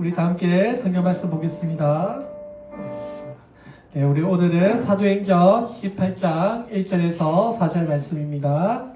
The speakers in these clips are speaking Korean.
우리 다 함께 성경 말씀 보겠습니다. 네, 우리 오늘은 사도행전 18장 1절에서 4절 말씀입니다.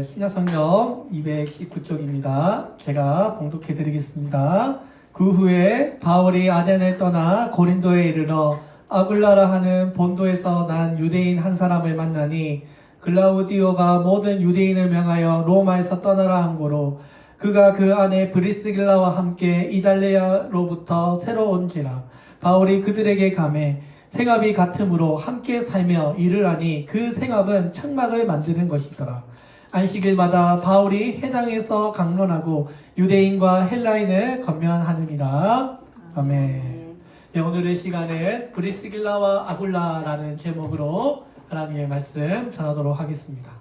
신약성경 219쪽입니다. 제가 봉독해 드리겠습니다. 그 후에 바울이 아덴을 떠나 고린도에 이르러 아굴라라 하는 본도에서 난 유대인 한 사람을 만나니 글라우디오가 모든 유대인을 명하여 로마에서 떠나라 한 고로 그가 그 안에 브리스길라와 함께 이달리아로부터 새로 온지라. 바울이 그들에게 가매 생업이 같으므로 함께 살며 일을 하니 그 생업은 창막을 만드는 것이더라. 안식일마다 바울이 회당에서 강론하고 유대인과 헬라인을 건면하느니라. 아멘. 네, 오늘의 시간은 브리스길라와 아굴라라는 제목으로 하나님의 말씀 전하도록 하겠습니다.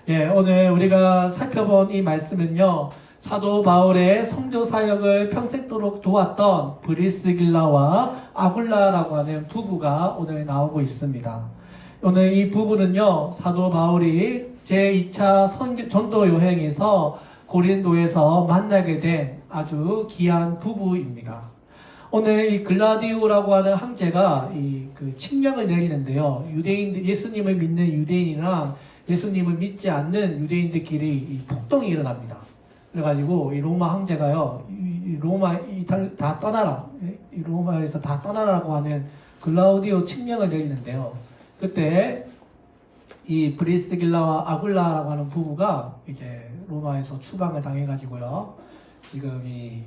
예, 오늘 우리가 살펴본 이 말씀은요, 사도 바울의 선교 사역을 평생도록 도왔던 브리스길라와 아굴라라고 하는 부부가 오늘 나오고 있습니다. 오늘 이 부부는요, 사도 바울이 제2차 전도 여행에서 고린도에서 만나게 된 아주 귀한 부부입니다. 오늘 이 글라디오라고 하는 황제가 그 칙령을 내리는데요, 예수님을 믿는 유대인이랑 예수님을 믿지 않는 유대인들끼리 폭동이 일어납니다. 그래가지고 이 로마 황제가요, 로마 다 떠나라, 이 로마에서 다 떠나라고 하는 글라우디오 칙령을 내리는데요. 그때 이 브리스길라와 아굴라라고 하는 부부가 이제 로마에서 추방을 당해가지고요, 지금 이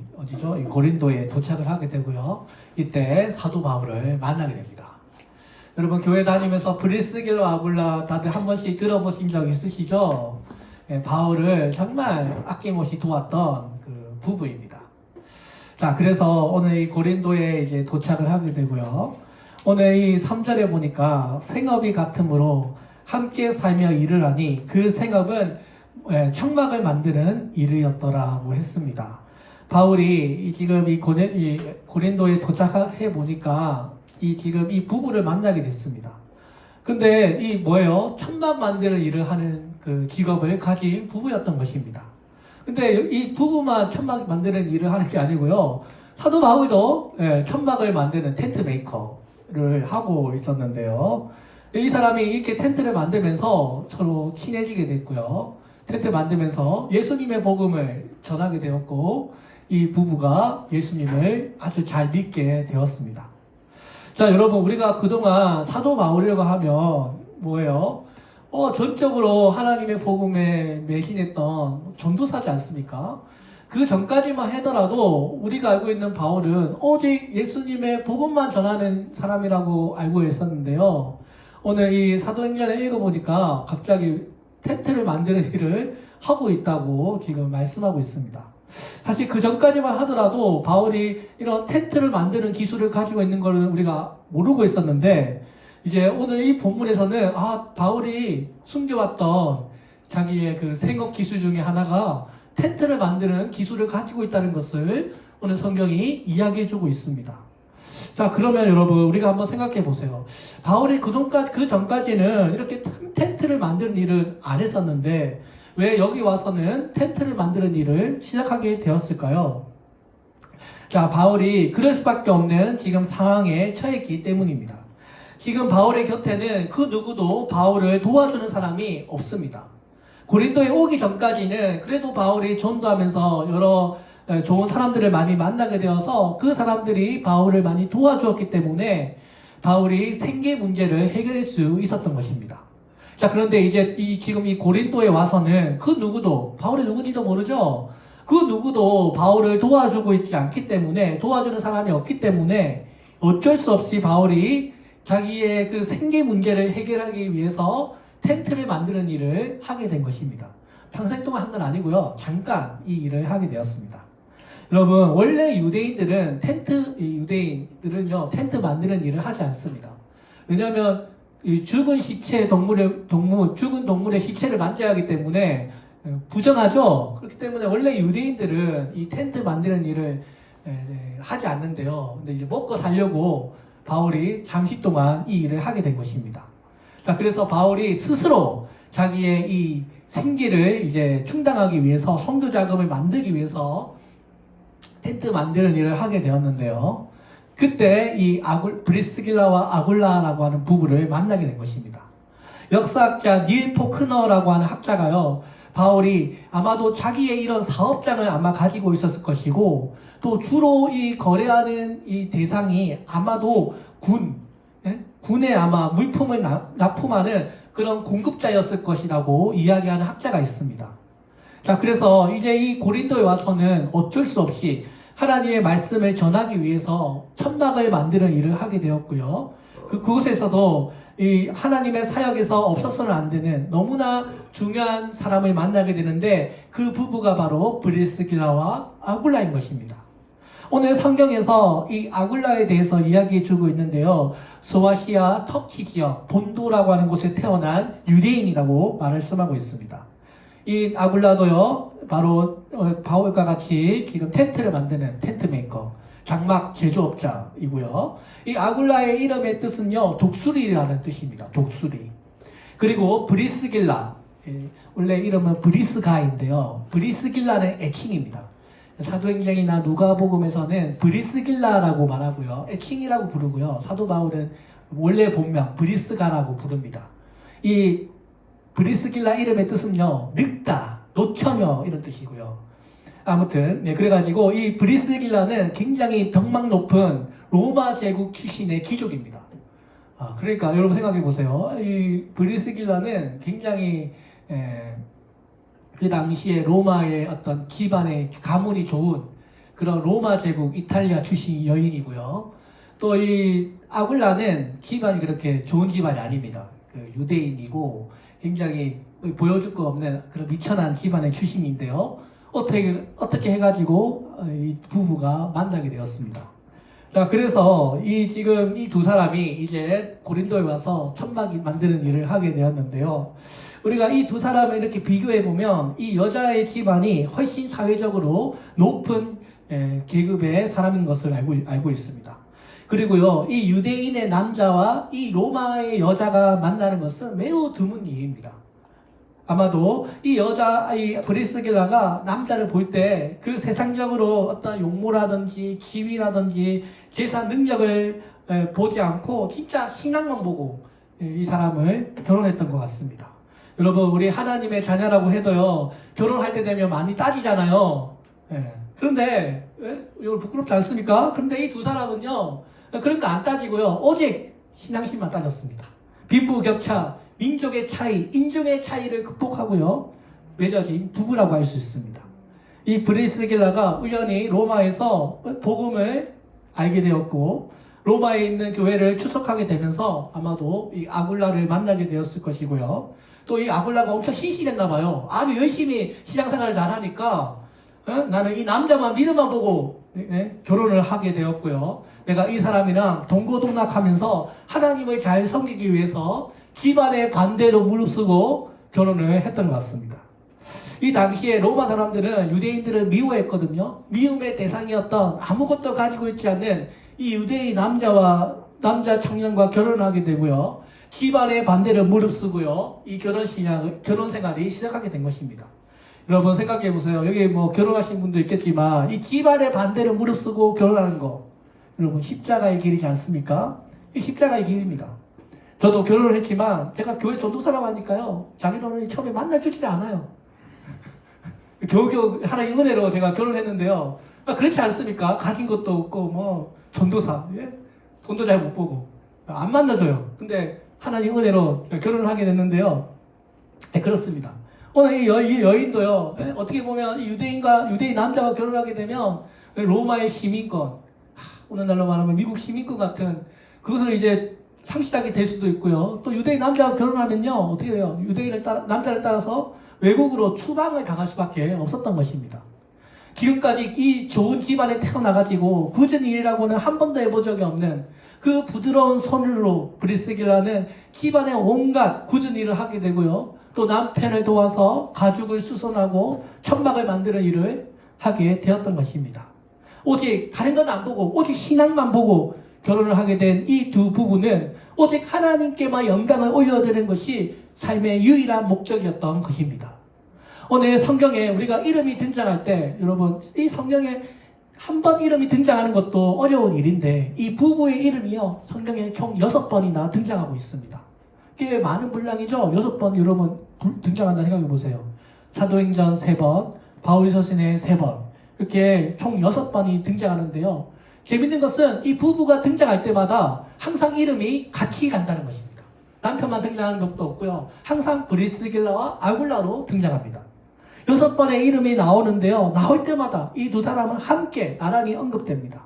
고린도에 도착을 하게 되고요, 이때 사도 바울을 만나게 됩니다. 여러분, 교회 다니면서 브리스길라 아굴라 다들 한 번씩 들어보신 적 있으시죠? 네, 바울을 정말 아낌없이 도왔던 그 부부입니다. 자, 그래서 오늘 이 고린도에 이제 도착을 하게 되고요, 오늘 이 3절에 보니까 생업이 같으므로 함께 살며 일을 하니 그 생업은 청막을 만드는 일이었더라고 했습니다. 바울이 지금 이 고린도에 도착해 보니까 지금 이 부부를 만나게 됐습니다. 근데 이 뭐예요? 천막 만드는 일을 하는 그 직업을 가진 부부였던 것입니다. 근데 이 부부만 천막 만드는 일을 하는 게 아니고요, 사도 바울도 천막을 만드는 텐트 메이커를 하고 있었는데요, 이 사람이 이렇게 텐트를 만들면서 서로 친해지게 됐고요, 텐트 만들면서 예수님의 복음을 전하게 되었고, 이 부부가 예수님을 아주 잘 믿게 되었습니다. 자, 여러분, 우리가 그동안 사도 바울이라고 하면 뭐예요? 전적으로 하나님의 복음에 매진했던 전도사지 않습니까? 그 전까지만 하더라도 우리가 알고 있는 바울은 오직 예수님의 복음만 전하는 사람이라고 알고 있었는데요, 오늘 이 사도행전을 읽어보니까 갑자기 텐트를 만드는 일을 하고 있다고 지금 말씀하고 있습니다. 사실 그 전까지만 하더라도 바울이 이런 텐트를 만드는 기술을 가지고 있는 것을 우리가 모르고 있었는데, 이제 오늘 이 본문에서는 바울이 숨겨왔던 자기의 그 생업 기술 중에 하나가 텐트를 만드는 기술을 가지고 있다는 것을 오늘 성경이 이야기해주고 있습니다. 자, 그러면 여러분, 우리가 한번 생각해 보세요. 바울이 그 전까지는 이렇게 텐트를 만드는 일을 안 했었는데 왜 여기 와서는 텐트를 만드는 일을 시작하게 되었을까요? 자, 바울이 그럴 수밖에 없는 지금 상황에 처했기 때문입니다. 지금 바울의 곁에는 그 누구도 바울을 도와주는 사람이 없습니다. 고린도에 오기 전까지는 그래도 바울이 전도하면서 여러 좋은 사람들을 많이 만나게 되어서 그 사람들이 바울을 많이 도와주었기 때문에 바울이 생계 문제를 해결할 수 있었던 것입니다. 자, 그런데 이제 지금 이 고린도에 와서는 그 누구도, 바울이 누군지도 모르죠? 그 누구도 바울을 도와주고 있지 않기 때문에, 도와주는 사람이 없기 때문에 어쩔 수 없이 바울이 자기의 그 생계 문제를 해결하기 위해서 텐트를 만드는 일을 하게 된 것입니다. 평생 동안 한 건 아니고요, 잠깐 이 일을 하게 되었습니다. 여러분, 원래 유대인들은요, 텐트 만드는 일을 하지 않습니다. 왜냐하면 죽은 동물의 시체를 만져야 하기 때문에 부정하죠. 그렇기 때문에 원래 유대인들은 이 텐트 만드는 일을 하지 않는데요. 근데 이제 먹고 살려고 바울이 잠시 동안 이 일을 하게 된 것입니다. 자, 그래서 바울이 스스로 자기의 이 생계를 이제 충당하기 위해서 선교 자금을 만들기 위해서 텐트 만드는 일을 하게 되었는데요. 그때 이 브리스길라와 아굴라라고 하는 부부를 만나게 된 것입니다. 역사학자 닐 포크너라고 하는 학자가요, 바울이 아마도 자기의 이런 사업장을 아마 가지고 있었을 것이고, 또 주로 이 거래하는 이 대상이 아마도 군에 아마 물품을 납품하는 그런 공급자였을 것이라고 이야기하는 학자가 있습니다. 자, 그래서 이제 이 고린도에 와서는 어쩔 수 없이 하나님의 말씀을 전하기 위해서 천막을 만드는 일을 하게 되었고요. 그곳에서도 이 하나님의 사역에서 없어서는 안 되는 너무나 중요한 사람을 만나게 되는데, 그 부부가 바로 브리스길라와 아굴라인 것입니다. 오늘 성경에서 이 아굴라에 대해서 이야기해 주고 있는데요. 소아시아 터키 지역 본도라고 하는 곳에 태어난 유대인이라고 말씀하고 있습니다. 이 아굴라도요, 바로 바울과 같이 지금 텐트를 만드는 텐트 메이커, 장막 제조업자이고요. 이 아굴라의 이름의 뜻은요, 독수리라는 뜻입니다. 독수리. 그리고 브리스길라, 원래 이름은 브리스가인데요. 브리스길라는 애칭입니다. 사도행전이나 누가복음에서는 브리스길라라고 말하고요, 애칭이라고 부르고요. 사도 바울은 원래 본명 브리스가라고 부릅니다. 이 브리스길라 이름의 뜻은요, 늙다, 노처녀 이런 뜻이고요. 아무튼 그래가지고 이 브리스길라는 굉장히 덕망 높은 로마 제국 출신의 귀족입니다. 그러니까 여러분 생각해 보세요. 이 브리스길라는 굉장히 그 당시에 로마의 어떤 집안의 가문이 좋은 그런 로마 제국 이탈리아 출신 여인이고요. 또 이 아굴라는 집안이 그렇게 좋은 집안이 아닙니다. 그 유대인이고 굉장히 보여줄 거 없는 그런 미천한 집안의 출신인데요. 어떻게 해가지고 이 부부가 만나게 되었습니다. 자, 그래서 지금 이 두 사람이 이제 고린도에 와서 천막이 만드는 일을 하게 되었는데요. 우리가 이 두 사람을 이렇게 비교해 보면 이 여자의 집안이 훨씬 사회적으로 높은 계급의 사람인 것을 알고 있습니다. 그리고요, 이 유대인의 남자와 이 로마의 여자가 만나는 것은 매우 드문 일입니다. 아마도 이 브리스길라가 남자를 볼 때 그 세상적으로 어떤 용모라든지 지위라든지 재산 능력을 보지 않고 진짜 신앙만 보고 이 사람을 결혼했던 것 같습니다. 여러분, 우리 하나님의 자녀라고 해도요, 결혼할 때 되면 많이 따지잖아요. 그런데 이거 부끄럽지 않습니까? 그런데 이 두 사람은요, 그런 거 안 따지고요, 오직 신앙심만 따졌습니다. 빈부격차, 민족의 차이, 인종의 차이를 극복하고요, 맺어진 부부라고 할 수 있습니다. 이 브리스길라가 우연히 로마에서 복음을 알게 되었고, 로마에 있는 교회를 추석하게 되면서 아마도 이 아굴라를 만나게 되었을 것이고요. 또 이 아굴라가 엄청 신실했나 봐요. 아주 열심히 신앙생활을 잘하니까 나는 이 남자만 믿음만 보고 결혼을 하게 되었고요. 내가 이 사람이랑 동고동락하면서 하나님을 잘 섬기기 위해서 집안의 반대로 무릅쓰고 결혼을 했던 것 같습니다. 이 당시에 로마 사람들은 유대인들을 미워했거든요. 미움의 대상이었던 아무것도 가지고 있지 않는 이 유대인 남자 청년과 결혼하게 되고요. 집안의 반대를 무릅쓰고요. 이 결혼 생활이 시작하게 된 것입니다. 여러분 생각해 보세요. 여기 뭐 결혼하신 분도 있겠지만 이 집안의 반대를 무릅쓰고 결혼하는 거, 여러분 십자가의 길이지 않습니까? 이 십자가의 길입니다. 저도 결혼을 했지만 제가 교회 전도사라고 하니까요, 자기는 처음에 만나주지 않아요. 겨우겨우 하나님 은혜로 제가 결혼했는데요. 그렇지 않습니까? 가진 것도 없고 뭐 전도사, 돈도 잘 못 보고 안 만나줘요. 근데 하나님 은혜로 결혼을 하게 됐는데요. 그렇습니다. 오늘 이 여인도요, 어떻게 보면 유대인 남자가 결혼하게 되면 로마의 시민권, 오늘날로 말하면 미국 시민권 같은 그것을 이제 상실하게 될 수도 있고요. 또 유대인 남자가 결혼하면요, 어떻게 돼요? 남자를 따라서 외국으로 추방을 당할 수밖에 없었던 것입니다. 지금까지 이 좋은 집안에 태어나가지고 굳은 일이라고는 한 번도 해본 적이 없는 그 부드러운 손으로 브리스길라는 집안의 온갖 굳은 일을 하게 되고요. 또 남편을 도와서 가죽을 수선하고 천막을 만드는 일을 하게 되었던 것입니다. 오직 다른 건 안 보고 오직 신앙만 보고 결혼을 하게 된 이 두 부부는 오직 하나님께만 영광을 올려드리는 것이 삶의 유일한 목적이었던 것입니다. 오늘 성경에 우리가 이름이 등장할 때 여러분 이 성경에 한 번 이름이 등장하는 것도 어려운 일인데 이 부부의 이름이요 성경에 총 6번이나 등장하고 있습니다. 꽤 많은 분량이죠. 6번 여러분 등장한다 생각해 보세요. 사도행전 3번, 바울서신에 3번 이렇게 총 6번이 등장하는데요. 재밌는 것은 이 부부가 등장할 때마다 항상 이름이 같이 간다는 것입니다. 남편만 등장하는 것도 없고요. 항상 브리스길라와 아굴라로 등장합니다. 6번의 이름이 나오는데요. 나올 때마다 이 두 사람은 함께 나란히 언급됩니다.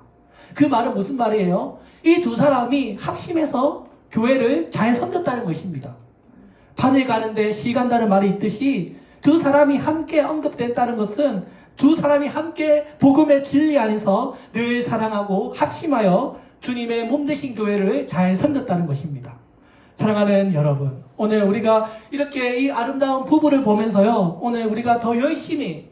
그 말은 무슨 말이에요? 이 두 사람이 합심해서 교회를 잘 섬겼다는 것입니다. 바늘 가는데 실 간다는 말이 있듯이 두 사람이 함께 언급됐다는 것은 두 사람이 함께 복음의 진리 안에서 늘 사랑하고 합심하여 주님의 몸 되신 교회를 잘 섬겼다는 것입니다. 사랑하는 여러분, 오늘 우리가 이렇게 이 아름다운 부부를 보면서요, 오늘 우리가 더 열심히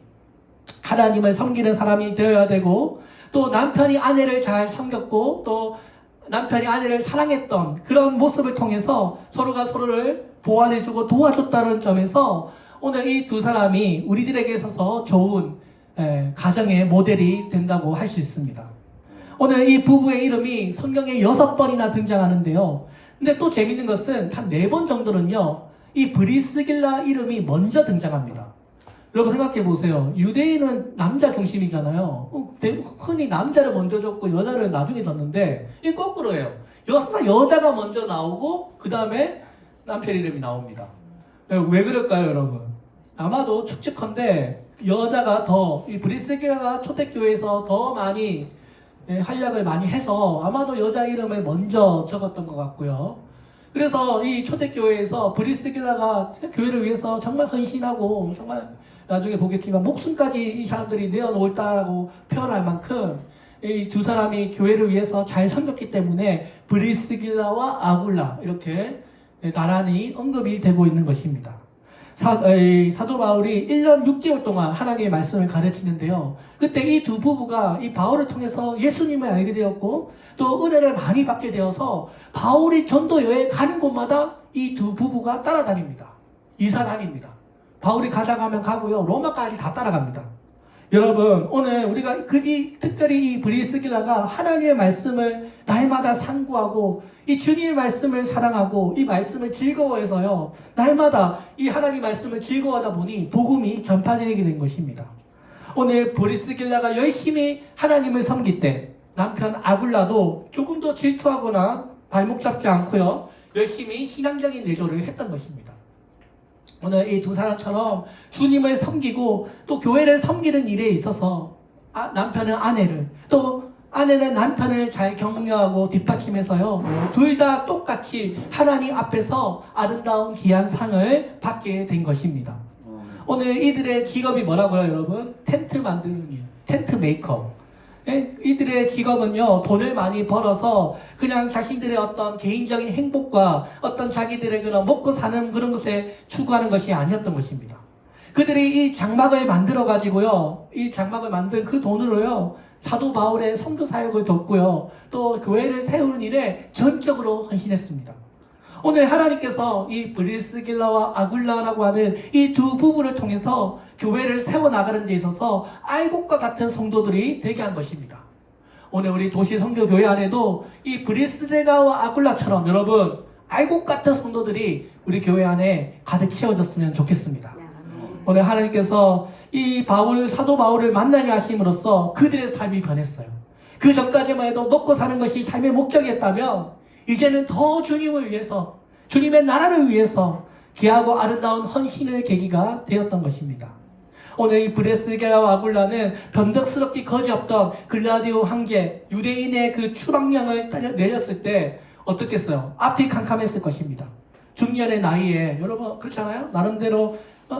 하나님을 섬기는 사람이 되어야 되고, 또 남편이 아내를 잘 섬겼고, 또 남편이 아내를 사랑했던 그런 모습을 통해서 서로가 서로를 보완해주고 도와줬다는 점에서 오늘 이 두 사람이 우리들에게 있어서 좋은 가정의 모델이 된다고 할 수 있습니다. 오늘 이 부부의 이름이 성경에 6번이나 등장하는데요. 근데 또 재밌는 것은 한 4번 정도는요, 이 브리스길라 이름이 먼저 등장합니다. 여러분 생각해 보세요. 유대인은 남자 중심이잖아요. 흔히 남자를 먼저 줬고 여자를 나중에 줬는데 이 거꾸로예요. 항상 여자가 먼저 나오고 그 다음에 남편 이름이 나옵니다. 왜 그럴까요, 여러분? 아마도 추측컨대 여자가 더 이 브리스길라가 초대교회에서 더 많이 활약을 많이 해서 아마도 여자 이름을 먼저 적었던 것 같고요. 그래서 이 초대교회에서 브리스길라가 교회를 위해서 정말 헌신하고 정말 나중에 보겠지만 목숨까지 이 사람들이 내어놓을다라고 표현할 만큼 이 두 사람이 교회를 위해서 잘 섬겼기 때문에 브리스길라와 아굴라 이렇게 나란히 언급이 되고 있는 것입니다. 사도 바울이 1년 6개월 동안 하나님의 말씀을 가르치는데요. 그때 이 두 부부가 이 바울을 통해서 예수님을 알게 되었고 또 은혜를 많이 받게 되어서 바울이 전도 여행 가는 곳마다 이 두 부부가 따라다닙니다. 이사 다닙니다. 바울이 가자가면 가고요. 로마까지 다 따라갑니다. 여러분 오늘 우리가 특별히 이 브리스길라가 하나님의 말씀을 날마다 상고하고 이 주님의 말씀을 사랑하고 이 말씀을 즐거워해서요 날마다 이 하나님 말씀을 즐거워하다 보니 복음이 전파되게 된 것입니다. 오늘 브리스길라가 열심히 하나님을 섬길 때 남편 아굴라도 조금도 질투하거나 발목 잡지 않고요 열심히 신앙적인 내조를 했던 것입니다. 오늘 이 두 사람처럼 주님을 섬기고 또 교회를 섬기는 일에 있어서 남편은 아내를 또 아내는 남편을 잘 격려하고 뒷받침해서요 둘 다 똑같이 하나님 앞에서 아름다운 귀한 상을 받게 된 것입니다. 오늘 이들의 직업이 뭐라고요, 여러분? 텐트 만드는 일, 텐트 메이커. 이들의 직업은요 돈을 많이 벌어서 그냥 자신들의 어떤 개인적인 행복과 어떤 자기들의 그런 먹고 사는 그런 것에 추구하는 것이 아니었던 것입니다. 그들이 이 장막을 만들어 가지고요 이 장막을 만든 그 돈으로요 사도 바울의 선교 사역을 돕고요 또 교회를 세우는 일에 전적으로 헌신했습니다. 오늘 하나님께서 이 브리스길라와 아굴라라고 하는 이 두 부부를 통해서 교회를 세워나가는 데 있어서 알곡과 같은 성도들이 되게 한 것입니다. 오늘 우리 도시 선교교회 안에도 이 브리스길라와 아굴라처럼 여러분 알곡 같은 성도들이 우리 교회 안에 가득 채워졌으면 좋겠습니다. 오늘 하나님께서 이 사도 바울을 만나게 하심으로써 그들의 삶이 변했어요. 그 전까지만 해도 먹고 사는 것이 삶의 목적이었다면 이제는 더 주님을 위해서 주님의 나라를 위해서 귀하고 아름다운 헌신의 계기가 되었던 것입니다. 오늘 이 브리스길라와 아굴라는 변덕스럽게 거지없던 글라디오 황제 유대인의 그 추방령을 내렸을 때 어떻겠어요? 앞이 캄캄했을 것입니다. 중년의 나이에 여러분 그렇잖아요? 나름대로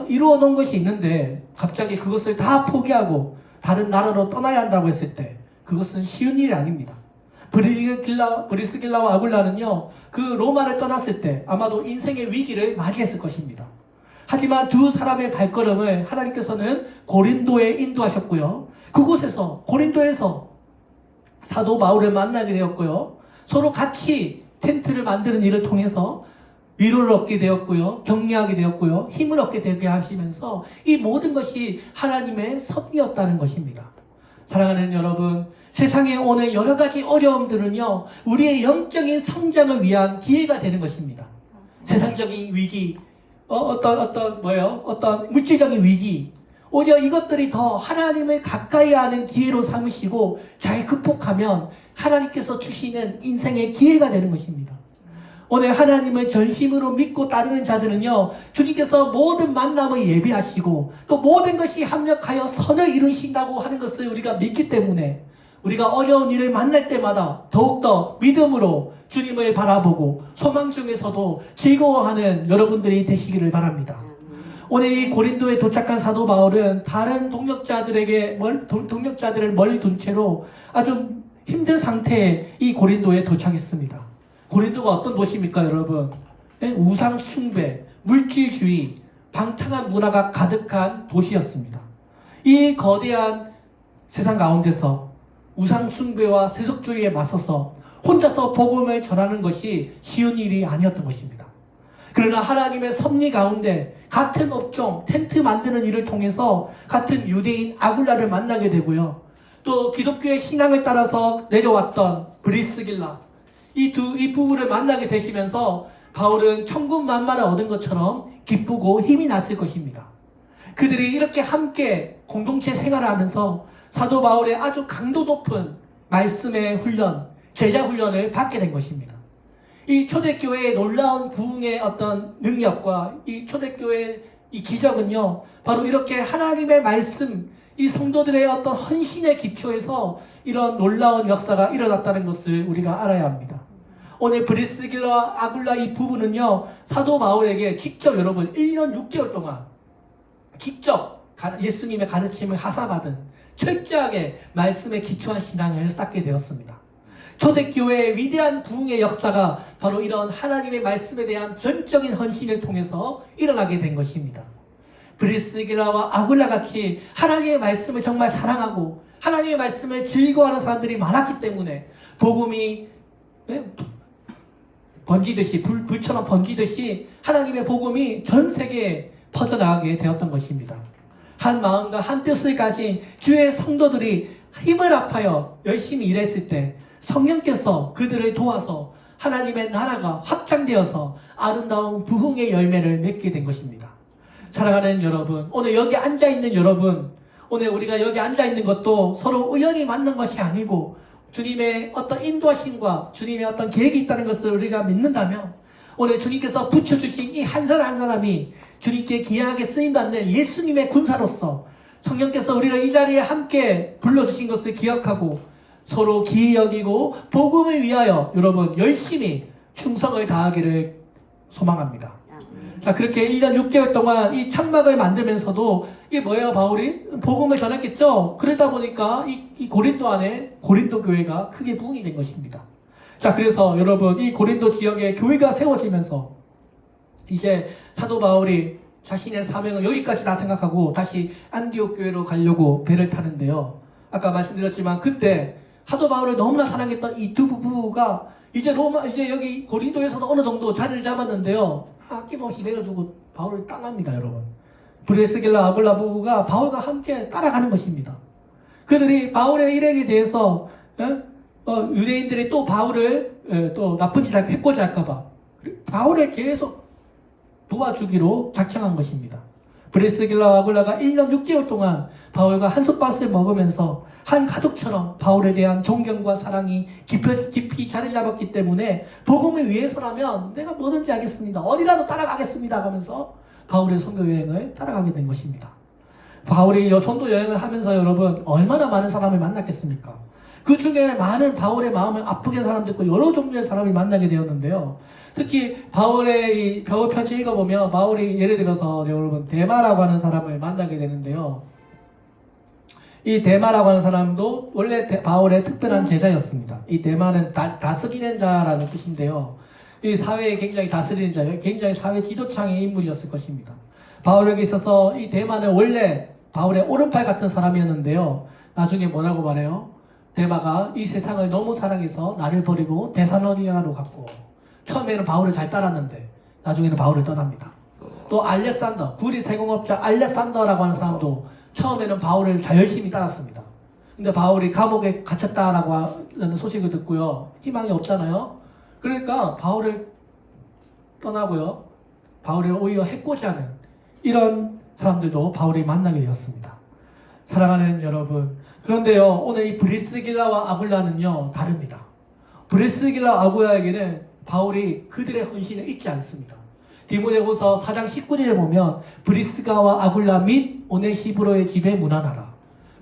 이루어 놓은 것이 있는데 갑자기 그것을 다 포기하고 다른 나라로 떠나야 한다고 했을 때 그것은 쉬운 일이 아닙니다. 브리스길라와 아굴라는요 그 로마를 떠났을 때 아마도 인생의 위기를 맞이했을 것입니다. 하지만 두 사람의 발걸음을 하나님께서는 고린도에 인도하셨고요 그곳에서 고린도에서 사도 바울을 만나게 되었고요 서로 같이 텐트를 만드는 일을 통해서 위로를 얻게 되었고요. 격려하게 되었고요. 힘을 얻게 되게 하시면서 이 모든 것이 하나님의 섭리였다는 것입니다. 사랑하는 여러분, 세상에 오는 여러 가지 어려움들은요, 우리의 영적인 성장을 위한 기회가 되는 것입니다. 세상적인 위기, 어떤 물질적인 위기, 오히려 이것들이 더 하나님을 가까이 하는 기회로 삼으시고 잘 극복하면 하나님께서 주시는 인생의 기회가 되는 것입니다. 오늘 하나님을 전심으로 믿고 따르는 자들은요, 주님께서 모든 만남을 예비하시고 또 모든 것이 합력하여 선을 이루신다고 하는 것을 우리가 믿기 때문에 우리가 어려운 일을 만날 때마다 더욱더 믿음으로 주님을 바라보고 소망 중에서도 즐거워하는 여러분들이 되시기를 바랍니다. 오늘 이 고린도에 도착한 사도 바울은 다른 동역자들을 멀리 둔 채로 아주 힘든 상태에 이 고린도에 도착했습니다. 고린도가 어떤 도시입니까, 여러분? 우상 숭배, 물질주의, 방탕한 문화가 가득한 도시였습니다. 이 거대한 세상 가운데서 우상 숭배와 세속주의에 맞서서 혼자서 복음을 전하는 것이 쉬운 일이 아니었던 것입니다. 그러나 하나님의 섭리 가운데 같은 업종, 텐트 만드는 일을 통해서 같은 유대인 아굴라를 만나게 되고요. 또 기독교의 신앙을 따라서 내려왔던 브리스길라, 이 부부를 만나게 되시면서 바울은 천군만마를 얻은 것처럼 기쁘고 힘이 났을 것입니다. 그들이 이렇게 함께 공동체 생활을 하면서 사도 바울의 아주 강도 높은 말씀의 훈련, 제자 훈련을 받게 된 것입니다. 이 초대교회의 놀라운 부흥의 어떤 능력과 이 초대교회의 이 기적은요, 바로 이렇게 하나님의 말씀, 이 성도들의 어떤 헌신의 기초에서 이런 놀라운 역사가 일어났다는 것을 우리가 알아야 합니다. 오늘 브리스길라와 아굴라 이 부부는요, 사도 바울에게 직접 여러분 1년 6개월 동안 직접 예수님의 가르침을 하사받은 철저하게 말씀에 기초한 신앙을 쌓게 되었습니다. 초대교회의 위대한 부흥의 역사가 바로 이런 하나님의 말씀에 대한 전적인 헌신을 통해서 일어나게 된 것입니다. 브리스길라와 아굴라 같이 하나님의 말씀을 정말 사랑하고 하나님의 말씀을 즐거워하는 사람들이 많았기 때문에 복음이 번지듯이 불처럼 번지듯이 하나님의 복음이 전 세계에 퍼져나가게 되었던 것입니다. 한 마음과 한 뜻을 가진 주의 성도들이 힘을 합하여 열심히 일했을 때 성령께서 그들을 도와서 하나님의 나라가 확장되어서 아름다운 부흥의 열매를 맺게 된 것입니다. 사랑하는 여러분, 오늘 여기 앉아있는 여러분, 오늘 우리가 여기 앉아있는 것도 서로 우연히 만난 것이 아니고 주님의 어떤 인도하심과 주님의 어떤 계획이 있다는 것을 우리가 믿는다면 오늘 주님께서 붙여주신 이 한 사람 한 사람이 주님께 귀하게 쓰임받는 예수님의 군사로서 성령께서 우리를 이 자리에 함께 불러주신 것을 기억하고 서로 기이 여기고 복음을 위하여 여러분 열심히 충성을 다하기를 소망합니다. 자, 그렇게 1년 6개월 동안 이 창막을 만들면서도 이게 뭐예요? 바울이 복음을 전했겠죠? 그러다 보니까 이 고린도 안에 고린도 교회가 크게 부흥이 된 것입니다. 자, 그래서 여러분 이 고린도 지역에 교회가 세워지면서 이제 사도 바울이 자신의 사명을 여기까지 다 생각하고 다시 안디옥 교회로 가려고 배를 타는데요. 아까 말씀드렸지만 그때 사도 바울을 너무나 사랑했던 이 두 부부가 이제 여기 고린도에서는 어느 정도 자리를 잡았는데요. 아낌없이 내려두고 바울을 떠납니다, 여러분. 브리스길라 아굴라 부부가 바울과 함께 따라가는 것입니다. 그들이 바울의 일행에 대해서 유대인들이 또 바울을 또 나쁜 짓을 해코지 할까봐 바울을 계속 도와주기로 작정한 것입니다. 브리스길라 아굴라가 1년 6개월 동안 바울과 한솥밥을 먹으면서 한 가족처럼 바울에 대한 존경과 사랑이 깊이 자리 잡았기 때문에 복음을 위해서라면 내가 뭐든지 하겠습니다. 어디라도 따라가겠습니다 하면서 바울의 선교 여행을 따라가게 된 것입니다. 바울이 전도 여행을 하면서 여러분 얼마나 많은 사람을 만났겠습니까? 그 중에 많은 바울의 마음을 아프게 한 사람도 있고 여러 종류의 사람을 만나게 되었는데요. 특히 바울의 이 벽을 편지 읽어보면 바울이 예를 들어서 여러분 데마라고 하는 사람을 만나게 되는데요. 이 데마라고 하는 사람도 원래 바울의 특별한 제자였습니다. 이 데마는 다스리는 자라는 뜻인데요. 이 사회에 굉장히 다스리는 자, 굉장히 사회 지도창의 인물이었을 것입니다. 바울에게 있어서 이 데마는 원래 바울의 오른팔 같은 사람이었는데요. 나중에 뭐라고 말해요? 데마가 이 세상을 너무 사랑해서 나를 버리고 데살로니가로 갔고 처음에는 바울을 잘 따랐는데 나중에는 바울을 떠납니다. 또 알렉산더, 구리 세공업자 알렉산더라고 하는 사람도 처음에는 바울을 열심히 따랐습니다. 근데 바울이 감옥에 갇혔다라고 하는 소식을 듣고요. 희망이 없잖아요. 그러니까 바울을 떠나고요. 바울을 오히려 해코지하는 이런 사람들도 바울이 만나게 되었습니다. 사랑하는 여러분, 그런데요, 오늘 이 브리스길라와 아굴라는요, 다릅니다. 브리스길라 아굴라에게는 바울이 그들의 헌신을 잊지 않습니다. 디모데후서 4장 19절에 보면 브리스가와 아굴라 및 오네시브로의 집에 문안하라.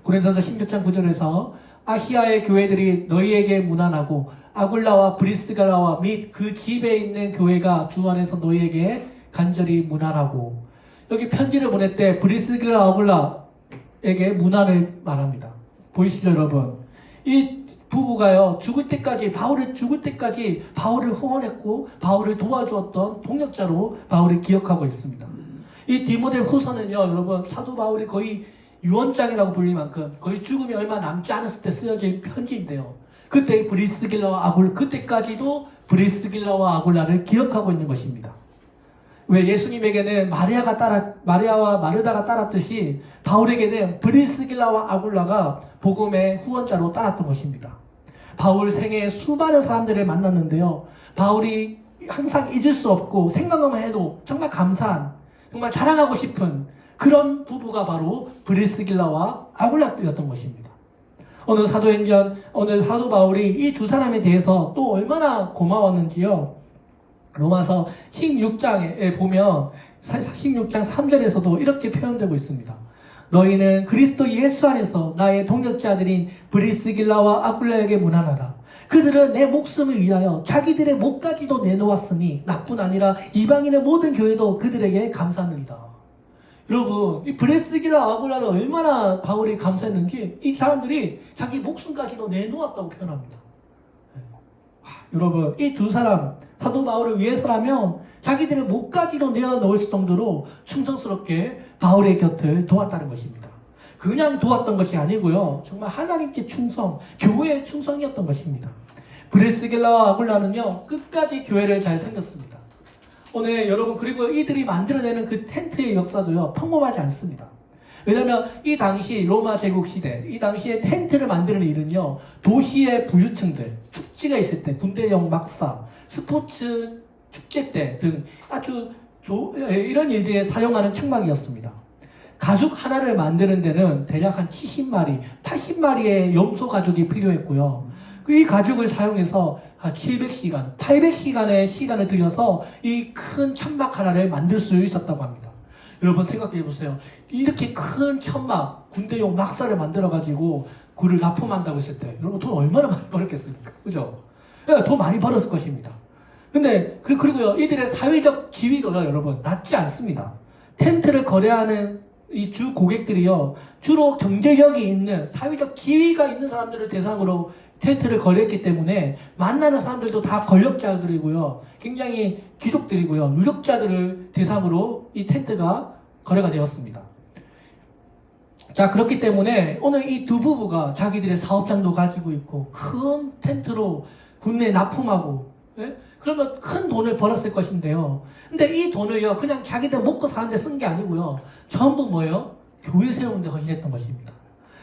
고린도전서 16장 9절에서 아시아의 교회들이 너희에게 문안하고 아굴라와 브리스갈라와 및 그 집에 있는 교회가 주 안에서 너희에게 간절히 문안하고, 여기 편지를 보낼 때 브리스갈라 아굴라에게 문안을 말합니다. 보이시죠 여러분? 이 부부가요, 죽을 때까지, 바울이 죽을 때까지 바울을 후원했고 바울을 도와주었던 동력자로 바울이 기억하고 있습니다. 이 디모데 후서는요, 여러분, 사도 바울이 거의 유언장이라고 불릴 만큼 거의 죽음이 얼마 남지 않았을 때 쓰여진 편지인데요. 그때 브리스길라와 아굴라, 그때까지도 브리스길라와 아굴라를 기억하고 있는 것입니다. 왜 예수님에게는 마리아와 마르다가 따랐듯이 바울에게는 브리스길라와 아굴라가 복음의 후원자로 따랐던 것입니다. 바울 생애에 수많은 사람들을 만났는데요. 바울이 항상 잊을 수 없고 생각만 해도 정말 감사한, 정말 자랑하고 싶은 그런 부부가 바로 브리스길라와 아굴라였던 것입니다. 오늘 사도 바울이 이 두 사람에 대해서 또 얼마나 고마웠는지요. 로마서 16장에 보면 16장 3절에서도 이렇게 표현되고 있습니다. 너희는 그리스도 예수 안에서 나의 동역자들인 브리스길라와 아굴라에게 문안하라. 그들은 내 목숨을 위하여 자기들의 목까지도 내놓았으니 나뿐 아니라 이방인의 모든 교회도 그들에게 감사하느니라. 여러분, 이 브리스길라 아굴라를 얼마나 바울이 감사했는지 이 사람들이 자기 목숨까지도 내놓았다고 표현합니다. 여러분, 이 두 사람, 사도 바울을 위해서라면 자기들의 목까지도 내어놓을 정도로 충성스럽게 바울의 곁을 도왔다는 것입니다. 그냥 도왔던 것이 아니고요, 정말 하나님께 충성, 교회에 충성이었던 것입니다. 브리스길라와 아굴라는요, 끝까지 교회를 잘 섬겼습니다. 오늘 여러분, 그리고 이들이 만들어내는 그 텐트의 역사도요, 평범하지 않습니다. 왜냐하면 이 당시 로마 제국 시대, 이 당시에 텐트를 만드는 일은요, 도시의 부유층들, 축제가 있을 때, 군대용 막사, 스포츠 축제 때 등 아주 이런 일들에 사용하는 청막이었습니다. 가죽 하나를 만드는 데는 대략 한 70마리, 80마리의 염소 가죽이 필요했고요. 이 가죽을 사용해서 한 700시간, 800시간의 시간을 들여서 이 큰 천막 하나를 만들 수 있었다고 합니다. 여러분 생각해 보세요. 이렇게 큰 천막, 군대용 막사를 만들어가지고 그를 납품한다고 했을 때 여러분 돈 얼마나 많이 벌었겠습니까? 그죠? 돈 많이 벌었을 것입니다. 근데 그리고요, 이들의 사회적 지위가 여러분 낮지 않습니다. 텐트를 거래하는 이 주 고객들이요, 주로 경제력이 있는, 사회적 지위가 있는 사람들을 대상으로 텐트를 거래했기 때문에 만나는 사람들도 다 권력자들이고요, 굉장히 귀족들이고요, 유력자들을 대상으로 이 텐트가 거래가 되었습니다. 자, 그렇기 때문에 오늘 이 두 부부가 자기들의 사업장도 가지고 있고 큰 텐트로 국내에 납품하고, 예? 그러면 큰 돈을 벌었을 것인데요. 근데 이 돈을요, 그냥 자기들 먹고 사는데 쓴 게 아니고요, 전부 뭐예요? 교회 세우는 데 헌신했던 것입니다.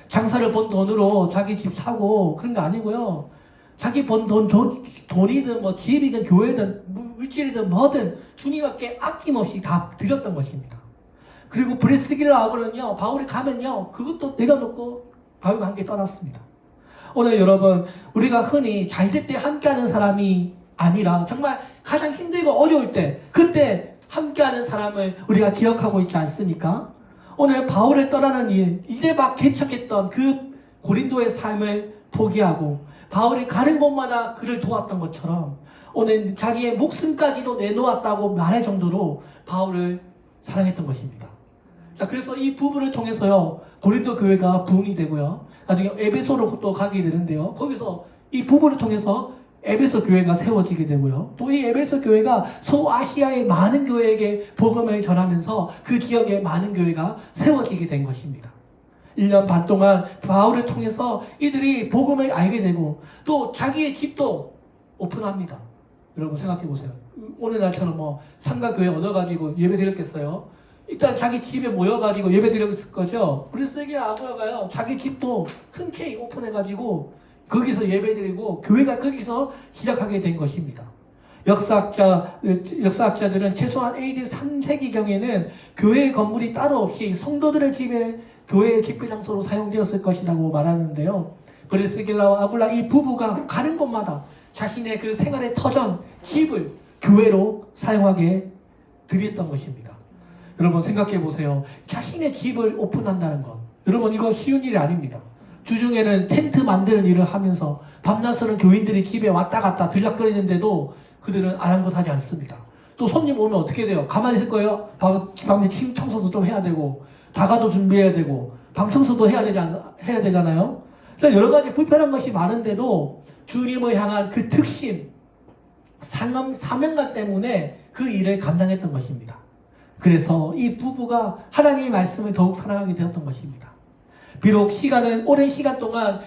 장사를 번 돈으로 자기 집 사고 그런 거 아니고요, 자기 번 돈이든 뭐 집이든 교회든 물질이든 뭐든 주님께 아낌없이 다 드렸던 것입니다. 그리고 브리스길라 아굴라는요, 바울이 가면요, 그것도 내려놓고 바울과 함께 떠났습니다. 오늘 여러분, 우리가 흔히 잘될 때 함께하는 사람이 아니라 정말 가장 힘들고 어려울 때, 그때 함께하는 사람을 우리가 기억하고 있지 않습니까? 오늘 바울을 떠나는 일, 이제 막 개척했던 그 고린도의 삶을 포기하고 바울이 가는 곳마다 그를 도왔던 것처럼 오늘 자기의 목숨까지도 내놓았다고 말할 정도로 바울을 사랑했던 것입니다. 자, 그래서 이 부부를 통해서요, 고린도 교회가 부흥이 되고요, 나중에 에베소로 또 가게 되는데요, 거기서 이 부부를 통해서 에베소 교회가 세워지게 되고요, 또 이 에베소 교회가 소아시아의 많은 교회에게 복음을 전하면서 그 지역에 많은 교회가 세워지게 된 것입니다. 1년 반 동안 바울을 통해서 이들이 복음을 알게 되고 또 자기의 집도 오픈합니다. 여러분 생각해 보세요. 오늘 날처럼 뭐 상가교회 얻어가지고 예배 드렸겠어요? 일단 자기 집에 모여가지고 예배 드렸을 거죠? 브리스기 아구라가요, 자기 집도 흔쾌히 오픈해가지고 거기서 예배 드리고 교회가 거기서 시작하게 된 것입니다. 역사학자들은 최소한 AD 3세기경에는 교회의 건물이 따로 없이 성도들의 집에 교회의 집회 장소로 사용되었을 것이라고 말하는데요. 브리스길라와 아굴라 이 부부가 가는 곳마다 자신의 그 생활의 터전, 집을 교회로 사용하게 드렸던 것입니다. 여러분 생각해 보세요. 자신의 집을 오픈한다는 것. 여러분 이거 쉬운 일이 아닙니다. 주중에는 텐트 만드는 일을 하면서 밤낮으로는 교인들이 집에 왔다 갔다 들락거리는데도 그들은 아랑곳하지 않습니다. 또 손님 오면 어떻게 돼요? 가만히 있을 거예요? 밤에 침 청소도 좀 해야 되고 다가도 준비해야 되고 방 청소도 해야 되잖아요. 여러 가지 불편한 것이 많은데도 주님을 향한 그 특심, 사명감 때문에 그 일을 감당했던 것입니다. 그래서 이 부부가 하나님의 말씀을 더욱 사랑하게 되었던 것입니다. 비록 오랜 시간 동안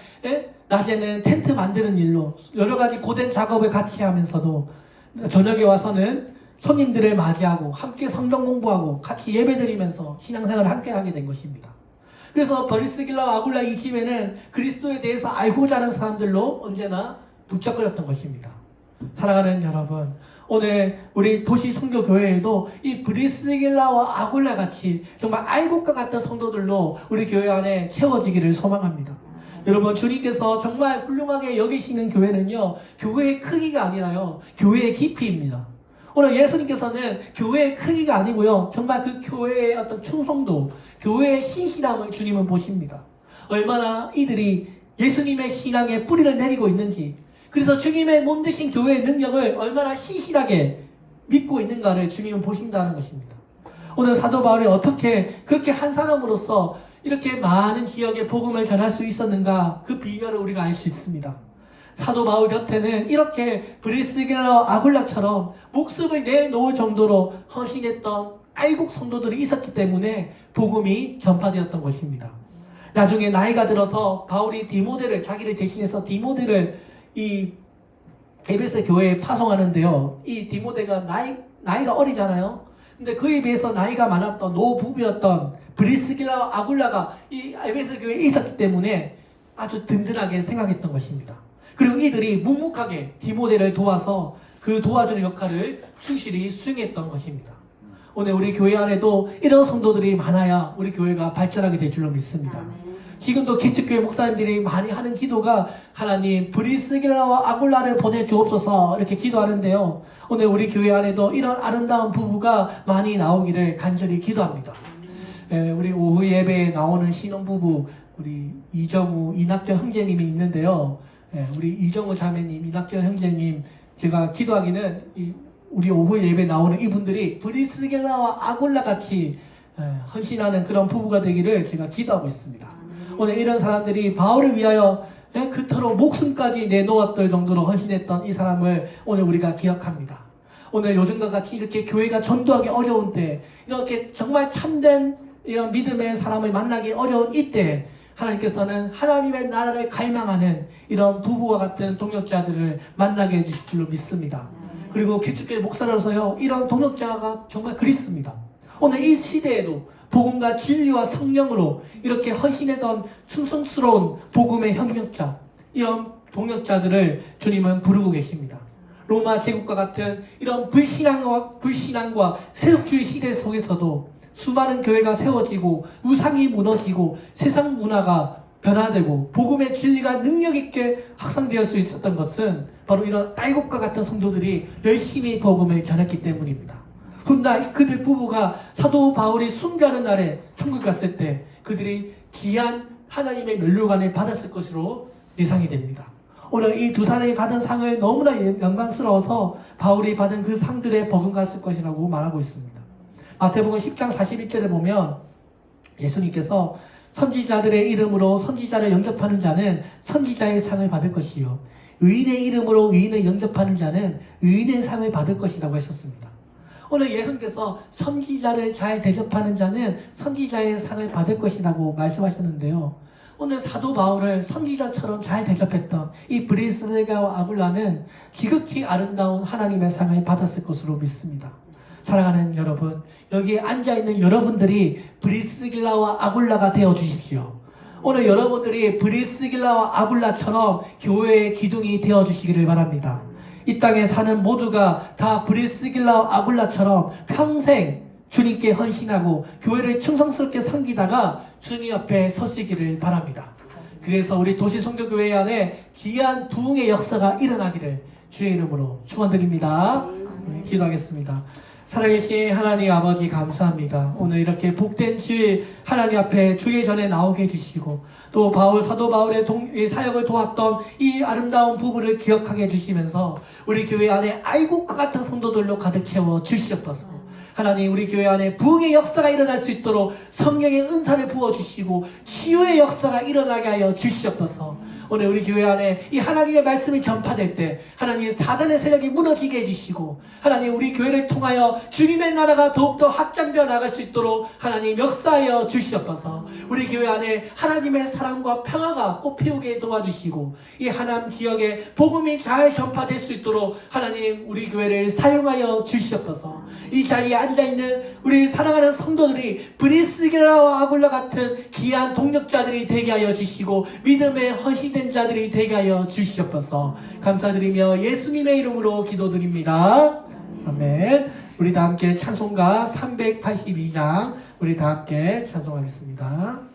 낮에는 텐트 만드는 일로 여러 가지 고된 작업을 같이 하면서도 저녁에 와서는 손님들을 맞이하고 함께 성경 공부하고 같이 예배드리면서 신앙생활을 함께 하게 된 것입니다. 그래서 브리스길라와 아굴라 이 집에는 그리스도에 대해서 알고자 하는 사람들로 언제나 북적거렸던 것입니다. 사랑하는 여러분, 오늘 우리 도시 선교교회에도 이 브리스길라와 아굴라 같이 정말 알곡과 같은 성도들로 우리 교회 안에 채워지기를 소망합니다. 여러분, 주님께서 정말 훌륭하게 여기시는 교회는요, 교회의 크기가 아니라요, 교회의 깊이입니다. 오늘 예수님께서는 교회의 크기가 아니고요, 정말 그 교회의 어떤 충성도, 교회의 신실함을 주님은 보십니다. 얼마나 이들이 예수님의 신앙에 뿌리를 내리고 있는지, 그래서 주님의 몸 되신 교회의 능력을 얼마나 신실하게 믿고 있는가를 주님은 보신다는 것입니다. 오늘 사도 바울이 어떻게 그렇게 한 사람으로서 이렇게 많은 지역에 복음을 전할 수 있었는가, 그 비결을 우리가 알 수 있습니다. 사도 바울 곁에는 이렇게 브리스길라와 아굴라처럼 목숨을 내놓을 정도로 헌신했던 알곡 성도들이 있었기 때문에 복음이 전파되었던 것입니다. 나중에 나이가 들어서 바울이 자기를 대신해서 디모데를 이 에베소 교회에 파송하는데요. 이 디모데가 나이가 어리잖아요. 근데 그에 비해서 나이가 많았던 노부부였던 브리스길라와 아굴라가 이 에베소 교회에 있었기 때문에 아주 든든하게 생각했던 것입니다. 그리고 이들이 묵묵하게 디모데를 도와서 그 도와주는 역할을 충실히 수행했던 것입니다. 오늘 우리 교회 안에도 이런 성도들이 많아야 우리 교회가 발전하게 될 줄로 믿습니다. 지금도 개척교회 목사님들이 많이 하는 기도가 하나님 브리스길라와 아굴라를 보내주옵소서 이렇게 기도하는데요. 오늘 우리 교회 안에도 이런 아름다운 부부가 많이 나오기를 간절히 기도합니다. 우리 오후 예배에 나오는 신혼부부 우리 이정우, 이낙정 형제님이 있는데요. 우리 이정우 자매님, 이낙정 형제님 제가 기도하기는 우리 오후 예배에 나오는 이분들이 브리스길라와 아굴라 같이 헌신하는 그런 부부가 되기를 제가 기도하고 있습니다. 오늘 이런 사람들이 바울을 위하여 그토록 목숨까지 내놓았던 정도로 헌신했던 이 사람을 오늘 우리가 기억합니다. 오늘 요즘과 같이 이렇게 교회가 전도하기 어려운 때, 이렇게 정말 참된 이런 믿음의 사람을 만나기 어려운 이때 하나님께서는 하나님의 나라를 갈망하는 이런 부부와 같은 동역자들을 만나게 해주실 줄로 믿습니다. 그리고 개척교회 목사로서요, 이런 동역자가 정말 그립습니다. 오늘 이 시대에도 복음과 진리와 성령으로 이렇게 헌신했던 충성스러운 복음의 협력자, 이런 동역자들을 주님은 부르고 계십니다. 로마 제국과 같은 이런 불신앙과 세속주의 시대 속에서도 수많은 교회가 세워지고 우상이 무너지고 세상 문화가 변화되고 복음의 진리가 능력 있게 확산되어 수 있었던 것은 바로 이런 딸곡과 같은 성도들이 열심히 복음을 전했기 때문입니다. 훗날 그들 부부가 사도 바울이 순교하는 날에 천국 갔을 때 그들이 귀한 하나님의 면류관을 받았을 것으로 예상이 됩니다. 오늘 이 두 사람이 받은 상을 너무나 영광스러워서 바울이 받은 그 상들에 버금갔을 것이라고 말하고 있습니다. 마태복음 10장 41절에 보면 예수님께서 선지자들의 이름으로 선지자를 영접하는 자는 선지자의 상을 받을 것이요, 의인의 이름으로 의인을 영접하는 자는 의인의 상을 받을 것이라고 했었습니다. 오늘 예수님께서 선지자를 잘 대접하는 자는 선지자의 상을 받을 것이라고 말씀하셨는데요. 오늘 사도 바울을 선지자처럼 잘 대접했던 이 브리스길라와 아굴라는 지극히 아름다운 하나님의 상을 받았을 것으로 믿습니다. 사랑하는 여러분, 여기에 앉아있는 여러분들이 브리스길라와 아굴라가 되어 주십시오. 오늘 여러분들이 브리스길라와 아굴라처럼 교회의 기둥이 되어 주시기를 바랍니다. 이 땅에 사는 모두가 다 브리스길라와 아굴라처럼 평생 주님께 헌신하고 교회를 충성스럽게 섬기다가 주님 앞에 서시기를 바랍니다. 그래서 우리 도시선교교회 안에 귀한 부흥의 역사가 일어나기를 주의 이름으로 축원드립니다. 기도하겠습니다. 살아계신 하나님 아버지 감사합니다. 오늘 이렇게 복된 주일 하나님 앞에 주의 전에 나오게 해주시고 또 사도 바울의 사역을 도왔던 이 아름다운 부부를 기억하게 해주시면서 우리 교회 안에 알곡과 같은 성도들로 가득 채워 주시옵소서. 하나님, 우리 교회 안에 부흥의 역사가 일어날 수 있도록 성령의 은사를 부어주시고 치유의 역사가 일어나게 하여 주시옵소서. 오늘 우리 교회 안에 이 하나님의 말씀이 전파될 때 하나님 사단의 세력이 무너지게 해주시고 하나님 우리 교회를 통하여 주님의 나라가 더욱더 확장되어 나갈 수 있도록 하나님 역사하여 주시옵소서. 우리 교회 안에 하나님의 사랑과 평화가 꽃피우게 도와주시고 이 하남 지역에 복음이 잘 전파될 수 있도록 하나님 우리 교회를 사용하여 주시옵소서. 이 자리에 앉아있는 우리 사랑하는 성도들이 브리스길라와 아굴라 같은 귀한 동력자들이 되게 하여 주시고 믿음에 헌신된 자들이 되게 하여 주시옵소서. 감사드리며 예수님의 이름으로 기도드립니다. 아멘. 우리 다 함께 찬송가 382장 우리 다 함께 찬송하겠습니다.